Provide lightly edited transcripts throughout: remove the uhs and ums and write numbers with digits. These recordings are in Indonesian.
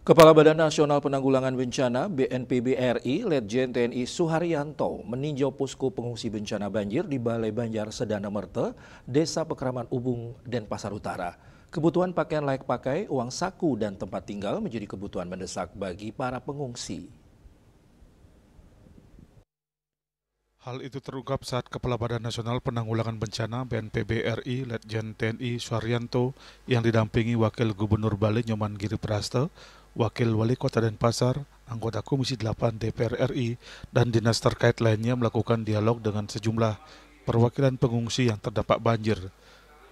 Kepala Badan Nasional Penanggulangan Bencana BNPB RI, Letjen TNI Suharyanto meninjau posko pengungsi bencana banjir di Balai Banjar Sedana Merte, Desa Pekraman Ubung, Denpasar Utara. Kebutuhan pakaian layak pakai, uang saku, dan tempat tinggal menjadi kebutuhan mendesak bagi para pengungsi. Hal itu terungkap saat Kepala Badan Nasional Penanggulangan Bencana BNPB RI, Letjen TNI Suharyanto yang didampingi Wakil Gubernur Bali Nyoman Giripraste, Wakil Wali Kota Denpasar, anggota Komisi 8 DPR RI, dan dinas terkait lainnya melakukan dialog dengan sejumlah perwakilan pengungsi yang terdampak banjir.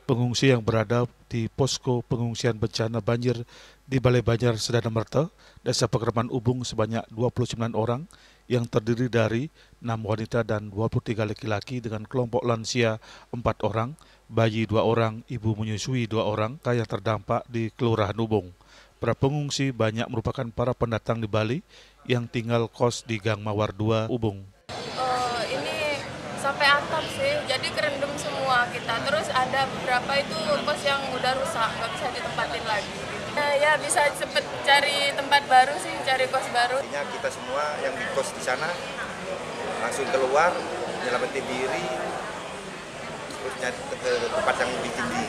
Pengungsi yang berada di posko pengungsian bencana banjir di Balai Banjar Sedana Merte, Desa Pekraman Ubung sebanyak 29 orang yang terdiri dari 6 wanita dan 23 laki-laki dengan kelompok lansia 4 orang, bayi 2 orang, ibu menyusui 2 orang yang terdampak di Kelurahan Ubung. Para pengungsi banyak merupakan para pendatang di Bali yang tinggal kos di Gang Mawar 2 Ubung. Ini sampai atap sih, jadi kerendam semua kita. Terus ada beberapa itu kos yang udah rusak, nggak bisa ditempatin lagi. Ya bisa cepet cari tempat baru sih, cari kos baru. Kita semua yang di kos di sana langsung keluar, nyelamatin diri, terus nyari tempat yang lebih tinggi.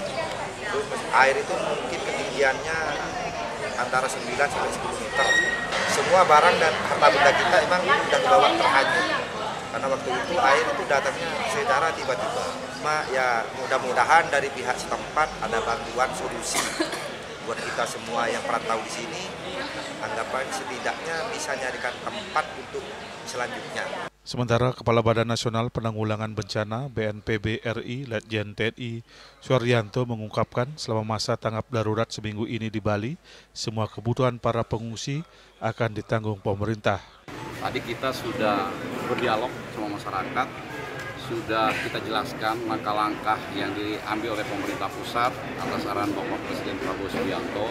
Terus air itu mungkin ketinggiannya antara 9 sampai 10 meter. Semua barang dan harta benda kita emang udah ke bawah terhanyut. Karena waktu itu air itu datangnya secara tiba-tiba. Ya mudah-mudahan dari pihak setempat ada bantuan solusi buat kita semua yang perantau di sini. Anggapan setidaknya bisa nyarikan tempat untuk selanjutnya. Sementara Kepala Badan Nasional Penanggulangan Bencana BNPB RI, Letjen TNI Suharyanto mengungkapkan selama masa tanggap darurat seminggu ini di Bali, semua kebutuhan para pengungsi akan ditanggung pemerintah. Tadi kita sudah berdialog sama masyarakat, sudah kita jelaskan langkah-langkah yang diambil oleh pemerintah pusat atas arahan Bapak Presiden Prabowo Subianto.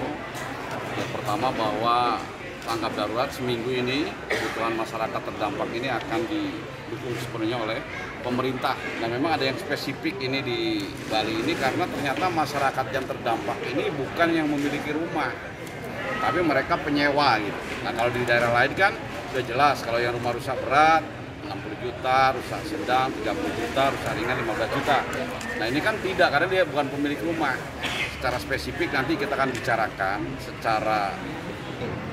Yang pertama bahwa tanggap darurat seminggu ini kebutuhan masyarakat terdampak ini akan didukung sepenuhnya oleh pemerintah. Dan memang ada yang spesifik ini di Bali ini karena ternyata masyarakat yang terdampak ini bukan yang memiliki rumah, tapi mereka penyewa gitu. Nah kalau di daerah lain kan sudah jelas kalau yang rumah rusak berat 60 juta, rusak sedang 30 juta, rusak ringan 15 juta. Nah ini kan tidak, karena dia bukan pemilik rumah. Secara spesifik nanti kita akan bicarakan secara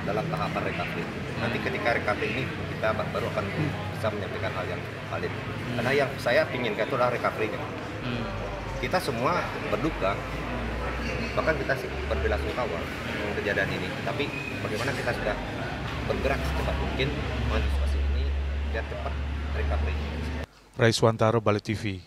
dalam tahapan recovery. Nanti ketika recovery ini kita baru akan bisa menyampaikan hal yang valid. Karena yang saya inginkan itu adalah recovery-nya. Kita semua berduka, bahkan kita berbelasungkawa dengan kejadian ini. Tapi bagaimana kita sudah bergerak secepat mungkin mengantisipasi ini biar cepat recovery. Raiswantaro, Bali TV.